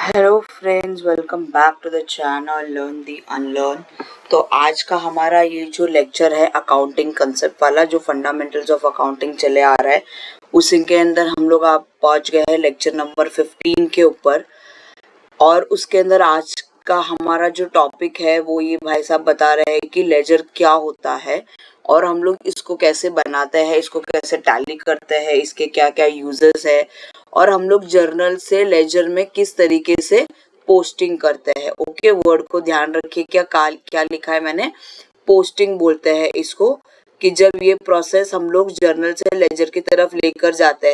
Hello friends, welcome back to the channel learn the unlearn. तो आज का हमारा ये जो लेक्चर है अकाउंटिंग कंसेप्ट वाला, जो फंडामेंटल्स ऑफ अकाउंटिंग चले आ रहा है, उसी के अंदर हम लोग आप पहुंच गए हैं लेक्चर नंबर 15 के ऊपर। और उसके अंदर आज का हमारा जो टॉपिक है वो ये भाई साहब बता रहे हैं कि लेजर क्या होता है और हम लोग इसको कैसे बनाते हैं, इसको कैसे टैली करते हैं, इसके क्या क्या यूजेस है, और हम लोग जर्नल से लेजर में किस तरीके से पोस्टिंग करते हैं। ओके, वर्ड को ध्यान रखिए, क्या लिखा है मैंने, पोस्टिंग बोलते हैं इसको। कि जब ये प्रोसेस हम लोग जर्नल से लेजर की तरफ लेकर जाते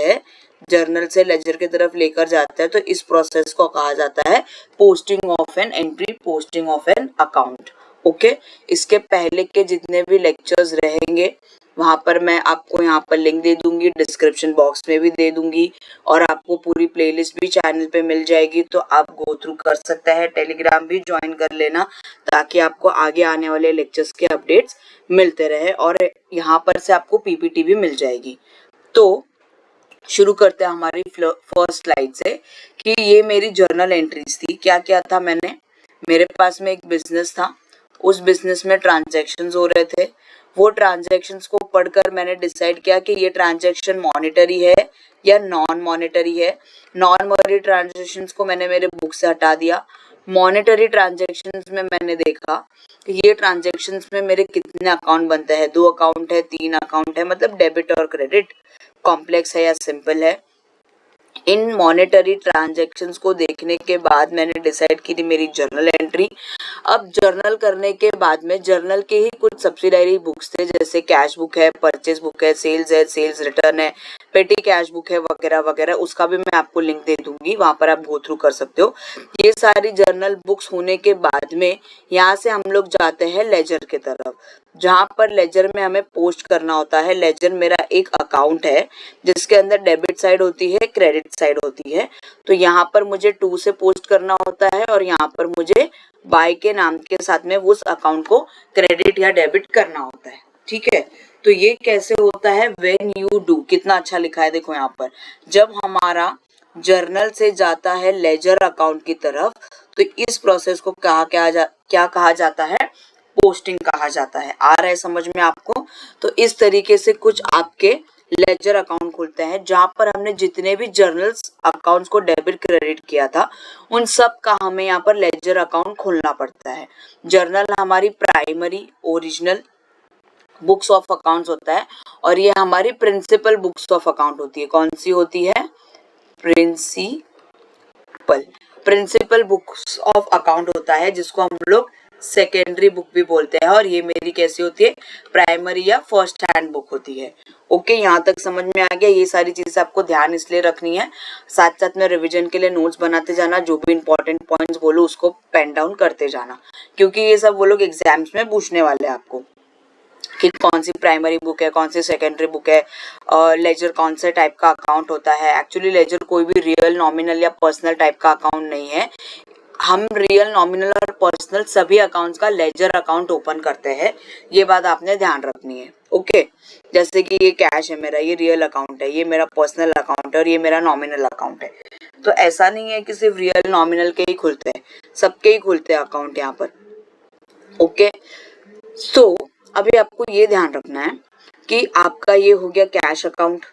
हैं, तो इस प्रोसेस को कहा जाता है posting of an entry, posting of an account. Okay, इसके पहले के जितने भी लेक्चर्स रहेंगे वहां पर मैं आपको यहाँ पर लिंक दे दूंगी, डिस्क्रिप्शन बॉक्स में भी दे दूंगी, और आपको पूरी प्लेलिस्ट भी चैनल पे मिल जाएगी, तो आप गो थ्रू कर सकते हैं। टेलीग्राम भी ज्वाइन कर लेना ताकि आपको आगे आने वाले लेक्चर्स के अपडेट्स मिलते रहे, और यहाँ पर से आपको पीपीटी भी मिल जाएगी। तो शुरू करते हैं हमारी फर्स्ट स्लाइड से कि ये मेरी जर्नल एंट्रीज थी। क्या क्या था, मेरे पास में एक बिजनेस था, उस बिजनेस में ट्रांजैक्शंस हो रहे थे। वो ट्रांजैक्शंस को पढ़कर मैंने डिसाइड किया कि ये ट्रांजैक्शन मॉनिटरी है या नॉन मॉनिटरी है। नॉन मॉनिटरी ट्रांजैक्शंस को मैंने मेरे बुक से हटा दिया। मॉनिटरी ट्रांजैक्शंस में मैंने देखा कि ये ट्रांजैक्शंस में मेरे कितने अकाउंट बनते हैं, 2 अकाउंट है, 3 अकाउंट है, मतलब डेबिट और क्रेडिट, कॉम्प्लेक्स है या सिंपल है। इन मॉनेटरी ट्रांजैक्शंस को देखने के बाद मैंने डिसाइड की थी मेरी जर्नल एंट्री। अब जर्नल करने के बाद में जर्नल के ही कुछ सब्सिडायरी बुक्स थे, जैसे कैश बुक है, परचेज बुक है, सेल्स रिटर्न है, पेटी कैश बुक है, वगैरह वगैरह। उसका भी मैं आपको लिंक दे दूंगी, वहां पर आप गो थ्रू कर सकते हो। ये सारी जर्नल बुक्स होने के बाद में यहाँ से हम लोग जाते हैं लेजर की तरफ, जहां पर लेजर में हमें पोस्ट करना होता है। लेजर मेरा एक अकाउंट है जिसके अंदर डेबिट साइड होती है, क्रेडिट साइड होती है। तो यहाँ पर मुझे टू से पोस्ट करना होता है, और यहाँ पर मुझे बाय के नाम के साथ में उस अकाउंट को क्रेडिट या डेबिट करना होता है। ठीक है, तो ये कैसे होता है, व्हेन यू डू, कितना अच्छा लिखा है देखो यहाँ पर, जब हमारा जर्नल से जाता है लेजर अकाउंट की तरफ, तो इस प्रोसेस को क्या कहा जाता है, पोस्टिंग कहा जाता है। आ रहा है समझ में आपको? तो इस तरीके से कुछ आपके लेजर अकाउंट खुलते हैं, जहां पर हमने जितने भी जर्नल्स अकाउंट्स को डेबिट क्रेडिट किया था उन सब का हमें यहाँ पर लेजर अकाउंट खोलना पड़ता है। जर्नल हमारी primary original books of accounts होता है, और ये हमारी प्रिंसिपल बुक्स ऑफ अकाउंट होती है। कौन सी होती है? प्रिंसिपल बुक्स ऑफ अकाउंट होता है, जिसको हम लोग सेकेंडरी बुक भी बोलते हैं। और ये मेरी कैसी होती है, प्राइमरी या फर्स्ट हैंड बुक होती है। ओके, यहाँ तक समझ में आ गया। ये सारी चीजें आपको ध्यान इसलिए रखनी है, साथ साथ में रिवीजन के लिए नोट्स बनाते जाना, जो भी इंपॉर्टेंट पॉइंट्स बोलो उसको पेन डाउन करते जाना, क्योंकि ये सब वो लोग एग्जाम्स में पूछने वाले हैं आपको कि कौन सी प्राइमरी बुक है, कौन सी सेकेंडरी बुक है, लेजर कौन से टाइप का अकाउंट होता है। एक्चुअली लेजर कोई भी रियल, नॉमिनल या पर्सनल टाइप का अकाउंट नहीं है। हम रियल, नॉमिनल और पर्सनल सभी अकाउंट्स का लेजर अकाउंट ओपन करते हैं, ये बात आपने ध्यान रखनी है। ओके, जैसे कि ये कैश है मेरा, ये रियल अकाउंट है, ये मेरा पर्सनल अकाउंट है, और ये मेरा नॉमिनल अकाउंट है। तो ऐसा नहीं है कि सिर्फ रियल नॉमिनल के ही खुलते हैं, सबके ही खुलते हैं अकाउंट यहाँ पर। ओके, सो अभी आपको ये ध्यान रखना है कि आपका ये हो गया कैश अकाउंट,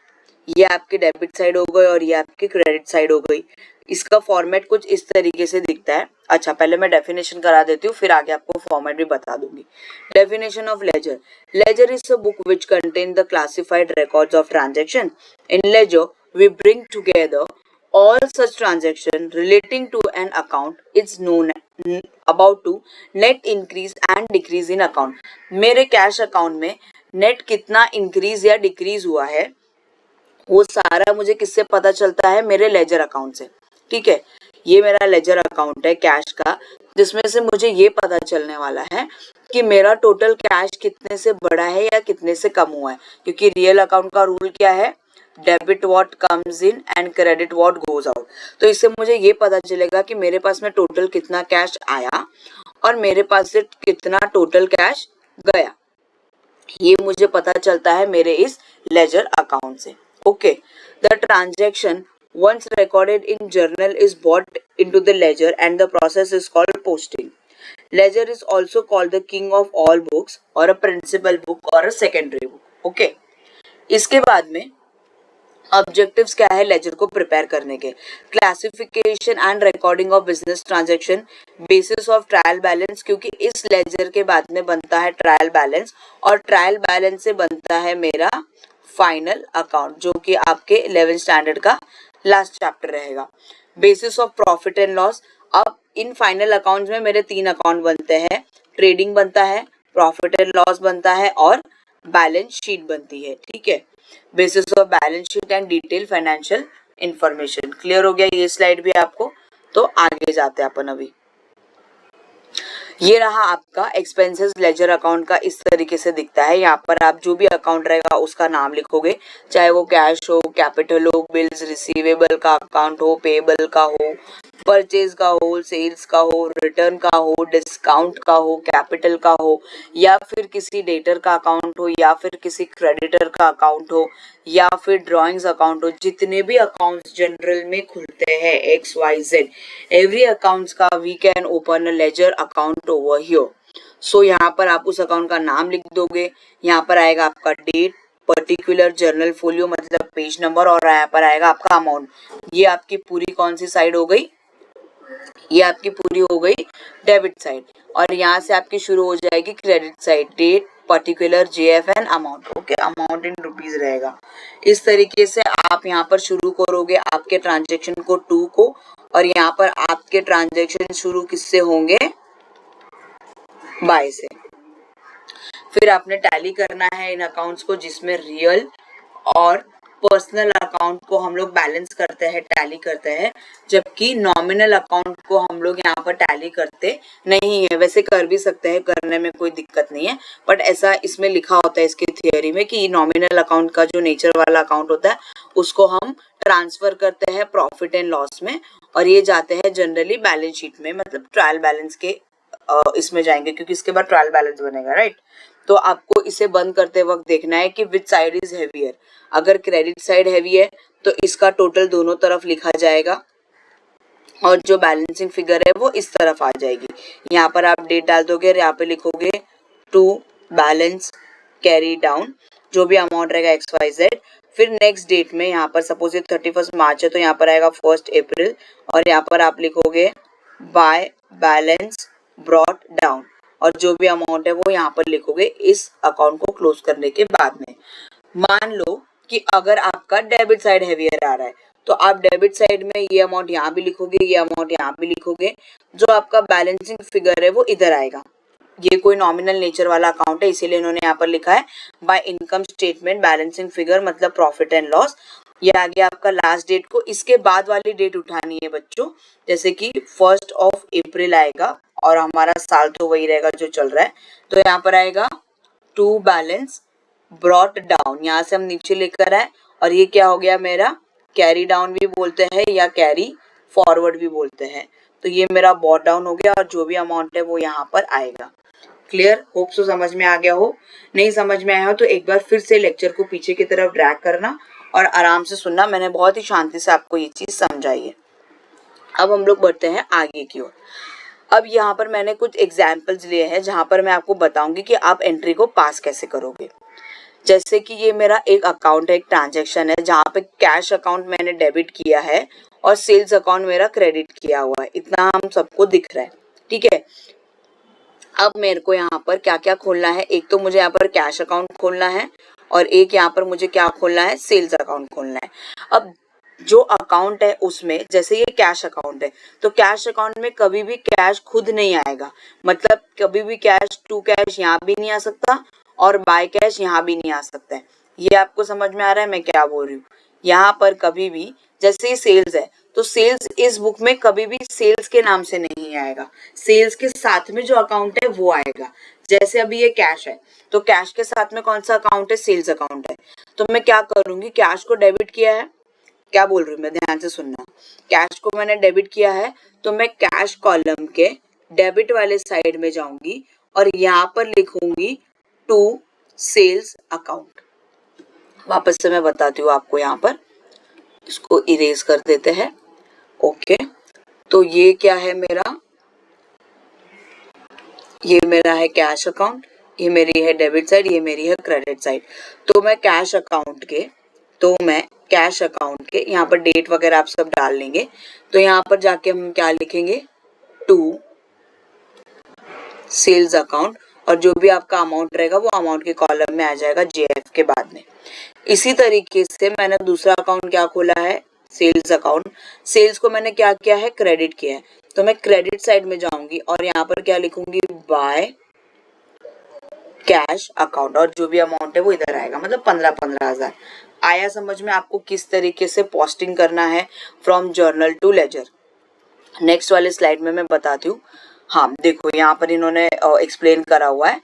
ये आपकी डेबिट साइड हो गई, और ये आपकी क्रेडिट साइड हो गई। इसका फॉर्मेट कुछ इस तरीके से दिखता है। अच्छा, पहले मैं डेफिनेशन करा देती हूँ, फिर आगे आपको फॉर्मेट भी बता दूंगी। Definition of ledger: ledger is a book which contain the classified records of transaction. In ledger we bring together all such transaction relating to an account is known about to net increase and decrease in account। मेरे cash account में net कितना increase या decrease हुआ है वो सारा मुझे किससे पता चलता है, मेरे लेजर अकाउंट से। ठीक है, ये मेरा लेजर अकाउंट है कैश का, जिसमें से मुझे ये पता चलने वाला है कि मेरा टोटल कैश कितने से बढ़ा है या कितने से कम हुआ है, क्योंकि रियल अकाउंट का रूल क्या है, debit what comes in and credit what goes out. तो इससे मुझे ये पता चलेगा कि मेरे पास में टोटल कितना कैश आया और मेरे पास से कितना टोटल कैश गया, ये मुझे पता चलता है मेरे इस लेजर अकाउंट से। Okay, the transaction once recorded in journal is brought into the ledger and the process is called posting. Ledger is also called the king of all books or a principal book or a secondary book. Okay. इसके बाद में objectives क्या है laser को prepare करने के? Classification and recording of business transaction, basis of trial balance, क्योंकि इस लेजर के बाद में बनता है ट्रायल बैलेंस और ट्रायल बैलेंस से बनता है मेरा फाइनल अकाउंट जो कि आपके 11th स्टैंडर्ड का लास्ट चैप्टर रहेगा. Basis of profit and loss. अब इन फाइनल अकाउंट्स में मेरे 3 अकाउंट बनते हैं. ट्रेडिंग बनता है, प्रॉफिट एंड लॉस बनता है और बैलेंस शीट बनती है. ठीक है. Basis of balance sheet and detail financial information. Clear हो गया ये स्लाइड भी आपको? तो आगे जाते हैं अपन. अभी ये रहा आपका एक्सपेंसेस लेजर अकाउंट का. इस तरीके से दिखता है. यहाँ पर आप जो भी अकाउंट रहेगा उसका नाम लिखोगे, चाहे वो कैश हो, कैपिटल हो, बिल्स रिसीवेबल का अकाउंट हो, पेबल का हो, परचेज का हो, सेल्स का हो, रिटर्न का हो, डिस्काउंट का हो, कैपिटल का हो, या फिर किसी डेटर का अकाउंट हो, या फिर किसी क्रेडिटर का अकाउंट हो, या फिर ड्राइंग्स अकाउंट हो. जितने भी अकाउंट्स जनरल में खुलते हैं XYZ, एवरी अकाउंट्स का we can open a ledger account over here. So यहाँ पर आप उस अकाउंट का नाम लिख दोगे. यहाँ पर आएगा आपका डेट, पर्टिकुलर, जर्नल फोलियो मतलब पेज नंबर, और यहाँ पर आएगा आपका अमाउंट. ये आपकी पूरी कौन सी साइड हो गई? ये आपकी पूरी हो गई डेबिट साइड. और यहाँ से आपकी शुरू हो जाएगी credit side. Date, particular, JFN, amount. Okay, amount in rupees रहेगा. इस तरीके से आप यहाँ पर शुरू करोगे आपके ट्रांजेक्शन को 2 को, और यहाँ पर आपके ट्रांजेक्शन शुरू किससे होंगे? बाय से. फिर आपने टैली करना है इन अकाउंट्स को, जिसमें रियल और पर्सनल अकाउंट को हम लोग बैलेंस करते हैं, टैली करते हैं, जबकि नॉमिनल अकाउंट को हम लोग यहाँ पर टैली करते नहीं है. वैसे कर भी सकते हैं, करने में कोई दिक्कत नहीं है, बट ऐसा इसमें लिखा होता है इसकी थियोरी में कि नॉमिनल अकाउंट का जो नेचर वाला अकाउंट होता है उसको हम ट्रांसफर करते हैं प्रॉफिट एंड लॉस में, और ये जाते हैं जनरली बैलेंस शीट में, मतलब ट्रायल बैलेंस के इसमें जाएंगे, क्योंकि इसके बाद ट्रायल बैलेंस बनेगा. राइट. तो आपको इसे बंद करते वक्त देखना है कि विच साइड इज हेवियर. अगर क्रेडिट साइड हैवी है तो इसका टोटल दोनों तरफ लिखा जाएगा, और जो बैलेंसिंग फिगर है वो इस तरफ आ जाएगी. यहाँ पर आप डेट डाल दोगे और यहाँ पे लिखोगे टू बैलेंस कैरी डाउन, जो भी अमाउंट रहेगा XYZ. फिर नेक्स्ट डेट में यहाँ पर सपोज ये 31 मार्च है तो यहाँ पर आएगा 1 अप्रैल, और यहाँ पर आप लिखोगे बाय बैलेंस ब्रॉट डाउन, और जो भी अमाउंट है वो यहाँ पर लिखोगे इस अकाउंट को क्लोज करने के बाद में. मान लो कि अगर आपका डेबिट साइड हेवियर आ रहा है तो आप डेबिट साइड में ये अमाउंट यहाँ भी लिखोगे, ये अमाउंट यहाँ भी लिखोगे. जो आपका बैलेंसिंग फिगर है वो इधर आएगा. ये कोई नॉमिनल नेचर वाला अकाउंट है, इसीलिए इन्होंने यहाँ पर लिखा है by income statement balancing figure मतलब प्रॉफिट एंड लॉस. ये आ गया आपका लास्ट डेट को. इसके बाद वाली डेट उठानी है बच्चों, जैसे कि 1 अप्रैल आएगा और हमारा साल तो वही रहेगा जो चल रहा है. तो यहाँ पर आएगा टू बैलेंस ब्रॉट डाउन, यहाँ से हम नीचे लेकर आए, और ये क्या हो गया मेरा? कैरी डाउन भी बोलते हैं या कैरी फॉरवर्ड भी बोलते हैं. तो ये मेरा ब्रॉट डाउन हो गया, और जो भी अमाउंट है वो यहाँ पर आएगा. क्लियर? होप सो समझ में आ गया हो. नहीं समझ में आया हो तो एक बार फिर से लेक्चर को पीछे की तरफ ड्रैग करना और आराम से सुनना. मैंने बहुत ही शांति से आपको ये चीज समझाई है. अब हम लोग बढ़ते हैं आगे की ओर. अब यहाँ पर मैंने कुछ एग्जाम्पल्स लिए हैं जहाँ पर मैं आपको बताऊंगी कि आप एंट्री को पास कैसे करोगे. जैसे कि ये मेरा एक अकाउंट है, एक ट्रांजैक्शन है जहाँ पे कैश अकाउंट मैंने डेबिट किया है और सेल्स अकाउंट मेरा क्रेडिट किया हुआ है. इतना हम सबको दिख रहा है. ठीक है. अब मेरे को यहाँ पर क्या क्या खोलना है? एक तो मुझे यहाँ पर कैश अकाउंट खोलना है, और एक यहाँ पर मुझे क्या खोलना है? सेल्स अकाउंट खोलना है. अब जो अकाउंट है उसमें, जैसे ये कैश अकाउंट है तो कैश अकाउंट में कभी भी कैश खुद नहीं आएगा, मतलब कभी भी कैश टू कैश यहाँ भी नहीं आ सकता और बाय कैश यहाँ भी नहीं आ सकता है. ये आपको समझ में आ रहा है मैं क्या बोल रही हूँ? यहाँ पर कभी भी, जैसे ये सेल्स है तो सेल्स इस बुक में कभी भी सेल्स के नाम से नहीं आएगा, सेल्स के साथ में जो अकाउंट है वो आएगा. जैसे अभी ये कैश है तो कैश के साथ में कौन सा अकाउंट है? सेल्स अकाउंट है. तो मैं क्या करूंगी? कैश को डेबिट किया है, क्या बोल रही हूँ मैं, ध्यान से सुनना. कैश को मैंने डेबिट किया है तो मैं कैश कॉलम के डेबिट वाले साइड में जाऊंगी और यहाँ पर लिखूंगी टू सेल्स अकाउंट. वापस से मैं बताती हूँ आपको यहाँ पर. इसको इरेज कर देते हैं। ओके, तो ये क्या है मेरा, ये मेरा है कैश अकाउंट, ये मेरी है डेबिट साइड, ये मेरी है क्रेडिट साइड। तो मैं कैश अकाउंट के यहाँ पर डेट वगैरह आप सब डाल लेंगे। तो यहाँ पर जाके हम क्या लिखेंगे, टू सेल्स अकाउंट, और जो भी आपका अमाउंट रहेगा वो अमाउंट के कॉलम में आ जाएगा जेएफ के बाद में। इसी तरीके से मैंने दूसरा अकाउंट क्या खोला है, सेल्स अकाउंट। सेल्स को मैंने क्या किया है, क्रेडिट किया है, तो मैं क्रेडिट साइड में जाऊंगी और यहाँ पर क्या लिखूंगी, बाय कैश अकाउंट, और जो भी अमाउंट है वो इधर आएगा, मतलब 15,000 आया समझ में आपको किस तरीके से पोस्टिंग करना है from journal to ledger. Next वाले स्लाइड में मैं बताती हूँ। हाँ देखो यहाँ पर इन्होंने एक्सप्लेन करा हुआ है।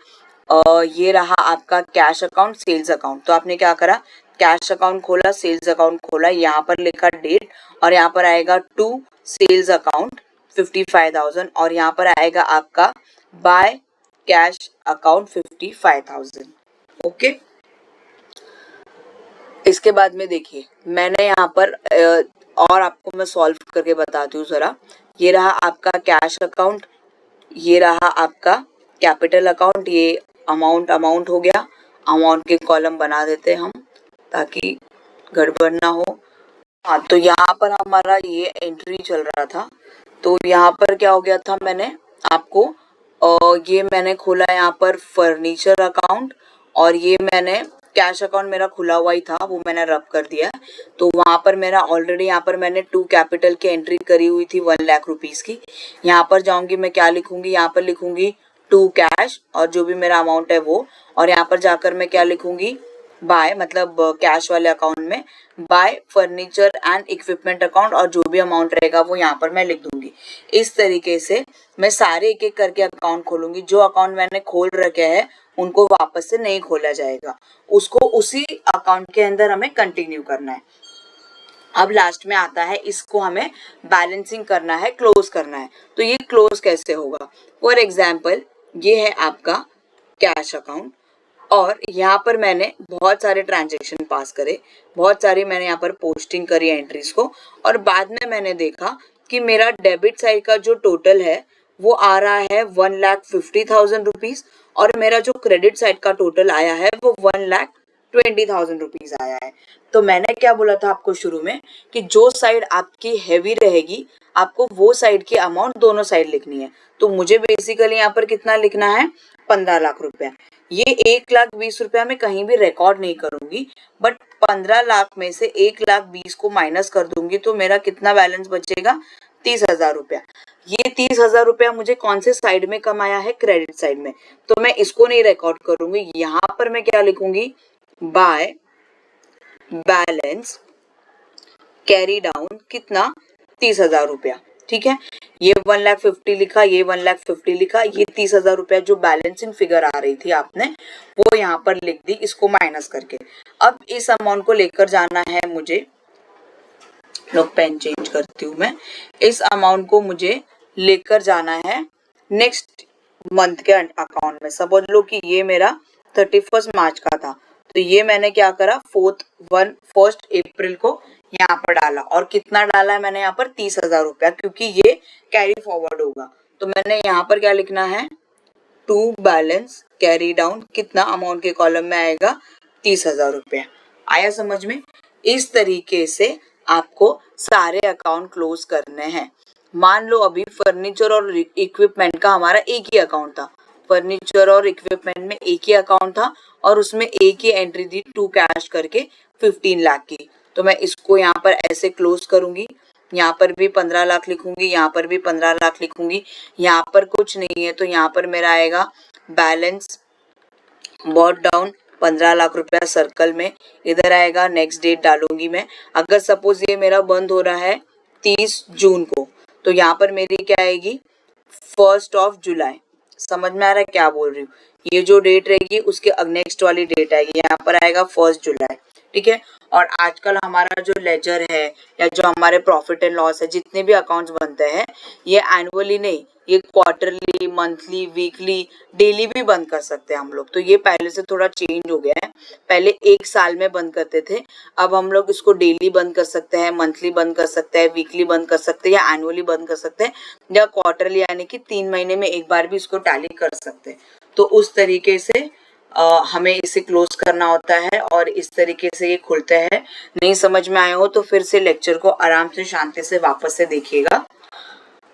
ये रहा आपका कैश अकाउंट, सेल्स अकाउंट। तो आपने क्या करा, कैश अकाउंट खोला, सेल्स अकाउंट खोला, यहाँ पर लिखा डेट, और यहाँ पर आएगा टू सेल्स अकाउंट 55,000, और यहाँ पर आएगा आपका बाय कैश अकाउंट 55,000। ओके, इसके बाद में देखिए मैंने यहाँ पर और आपको मैं सॉल्व करके बताती हूँ जरा। ये रहा आपका कैश अकाउंट, ये रहा आपका कैपिटल अकाउंट, ये अमाउंट हो गया। अमाउंट के कॉलम बना देते हैं हम ताकि गड़बड़ ना हो। हाँ, तो यहाँ पर हमारा ये एंट्री चल रहा था। तो यहाँ पर क्या हो गया था, मैंने आपको ये मैंने खोला यहाँ पर फर्नीचर अकाउंट, और ये मैंने कैश अकाउंट मेरा खुला हुआ ही था, वो मैंने रब कर दिया। तो वहाँ पर मेरा ऑलरेडी यहाँ पर मैंने टू कैपिटल की एंट्री करी हुई थी 1 लाख रुपीस की। यहाँ पर जाऊंगी, मैं क्या लिखूंगी, यहाँ पर लिखूंगी टू कैश, और जो भी मेरा अमाउंट है वो, और यहाँ पर जाकर मैं क्या लिखूंगी, बाय, मतलब कैश वाले अकाउंट में bye furniture and equipment account, और जो भी अमाउंट रहेगा वो यहाँ पर मैं लिख दूंगी। इस तरीके से मैं सारे एक एक करके अकाउंट खोलूंगी। जो अकाउंट मैंने खोल रखे हैं उनको वापस से नहीं खोला जाएगा, उसको उसी अकाउंट के अंदर हमें कंटिन्यू करना है। अब लास्ट में आता है, इसको हमें बैलेंसिंग करना है, क्लोज करना है। तो ये क्लोज कैसे होगा, फॉर एग्जाम्पल ये है आपका कैश अकाउंट, और यहाँ पर मैंने बहुत सारे ट्रांजेक्शन पास करे, बहुत सारी मैंने यहाँ पर पोस्टिंग करी एंट्रीज को, और बाद में मैंने देखा कि मेरा डेबिट साइड का जो टोटल है वो आ रहा है 1,50,000 रुपीज, और मेरा जो क्रेडिट साइड का टोटल आया है वो 1,20,000 रुपीज आया है। तो मैंने क्या बोला था आपको शुरू में कि जो साइड आपकी हैवी रहेगी आपको वो साइड की अमाउंट दोनों साइड लिखनी है। तो मुझे बेसिकली यहाँ पर कितना लिखना है, 15 लाख रुपया। ये 1,20,000 रुपया मैं कहीं भी रिकॉर्ड नहीं करूंगी, बट 15 लाख में से 1,20,000 को माइनस कर दूंगी तो मेरा कितना बैलेंस बचेगा, 30,000 रुपया। ये 30,000 रुपया मुझे कौन से साइड में कमाया है, क्रेडिट साइड में, तो मैं इसको नहीं रिकॉर्ड करूंगी। यहाँ पर मैं क्या लिखूंगी, बाय बैलेंस कैरी डाउन कितना, 30,000 रुपया। ठीक है, ये 1,50,000 लिखा, ये 1,50,000 लिखा, ये 30,000 रुपया जो बैलेंसिंग फिगर आ रही थी आपने वो यहाँ पर लिख दी, इसको माइनस करके। अब इस अमाउंट को लेकर जाना है मुझे, लोग पेन चेंज करती हूँ मैं, इस अमाउंट को मुझे लेकर जाना है नेक्स्ट मंथ के अकाउंट में। समझ लो कि ये मेरा 31 मार्च का था, तो ये मैंने क्या करा, 1 अप्रैल को यहाँ पर डाला, और कितना डाला है मैंने यहाँ पर, 30,000 रुपया, क्योंकि ये कैरी फॉरवर्ड होगा। तो मैंने यहाँ पर क्या लिखना है, टू बैलेंस कैरी डाउन कितना, अमाउंट के कॉलम में आएगा 30,000 रुपया। आया समझ में। इस तरीके से आपको सारे अकाउंट क्लोज करने हैं। मान लो अभी फर्नीचर और इक्विपमेंट का हमारा एक ही अकाउंट था, फर्नीचर और इक्विपमेंट में एक ही अकाउंट था, और उसमें एक ही एंट्री थी टू कैश करके 15 लाख की। तो मैं इसको यहाँ पर ऐसे क्लोज करूंगी, यहाँ पर भी 15 लाख लिखूंगी, यहाँ पर भी 15 लाख लिखूंगी। यहाँ पर कुछ नहीं है तो यहाँ पर मेरा आएगा बैलेंस बॉट डाउन 15 लाख रुपया सर्कल में, इधर आएगा नेक्स्ट डेट डालूंगी मैं। अगर सपोज ये मेरा बंद हो रहा है 30 जून को, तो यहाँ पर मेरी क्या आएगी, 1 जुलाई। समझ में आ रहा है क्या बोल रही हूँ, ये जो डेट रहेगी उसके नेक्स्ट वाली डेट आएगी, यहाँ पर आएगा 1 जुलाई। ठीक है। और आजकल हमारा जो लेजर है या जो हमारे प्रॉफिट एंड लॉस है, जितने भी अकाउंट्स बनते हैं, ये एनुअली नहीं, ये क्वार्टरली, मंथली, वीकली, डेली भी बंद कर सकते हैं हम लोग। तो ये पहले से थोड़ा चेंज हो गया है। पहले 1 साल में बंद करते थे, अब हम लोग इसको डेली बंद कर सकते हैं, मंथली बंद कर सकते हैं, वीकली बंद कर सकते हैं, या एनुअली बंद कर सकते हैं, या क्वार्टरली यानी कि 3 महीने में एक बार भी इसको टैली कर सकते हैं। तो उस तरीके से हमें इसे क्लोज करना होता है और इस तरीके से ये खुलता है। नहीं समझ में आया हो तो फिर से लेक्चर को आराम से शांति से वापस से देखिएगा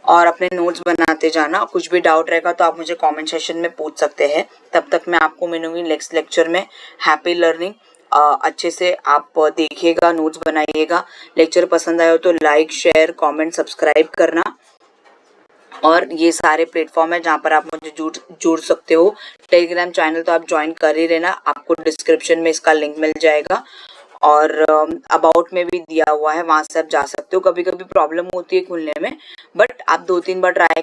और अपने नोट्स बनाते जाना। कुछ भी डाउट रहेगा तो आप मुझे कमेंट सेक्शन में पूछ सकते हैं। तब तक मैं आपको मिलूंगी नेक्स्ट लेक्चर में। Happy learning. अच्छे से आप देखिएगा, नोट्स बनाइएगा। लेक्चर पसंद आया हो तो लाइक, शेयर, कमेंट, सब्सक्राइब करना। और ये सारे प्लेटफॉर्म है जहाँ पर आप मुझे जुड़ सकते हो। टेलीग्राम चैनल तो आप ज्वाइन कर ही लेना, आपको डिस्क्रिप्शन में इसका लिंक मिल जाएगा और अबाउट में भी दिया हुआ है, वहाँ से आप जा सकते हो। कभी कभी प्रॉब्लम होती है खुलने में, बट आप 2-3 बार ट्राई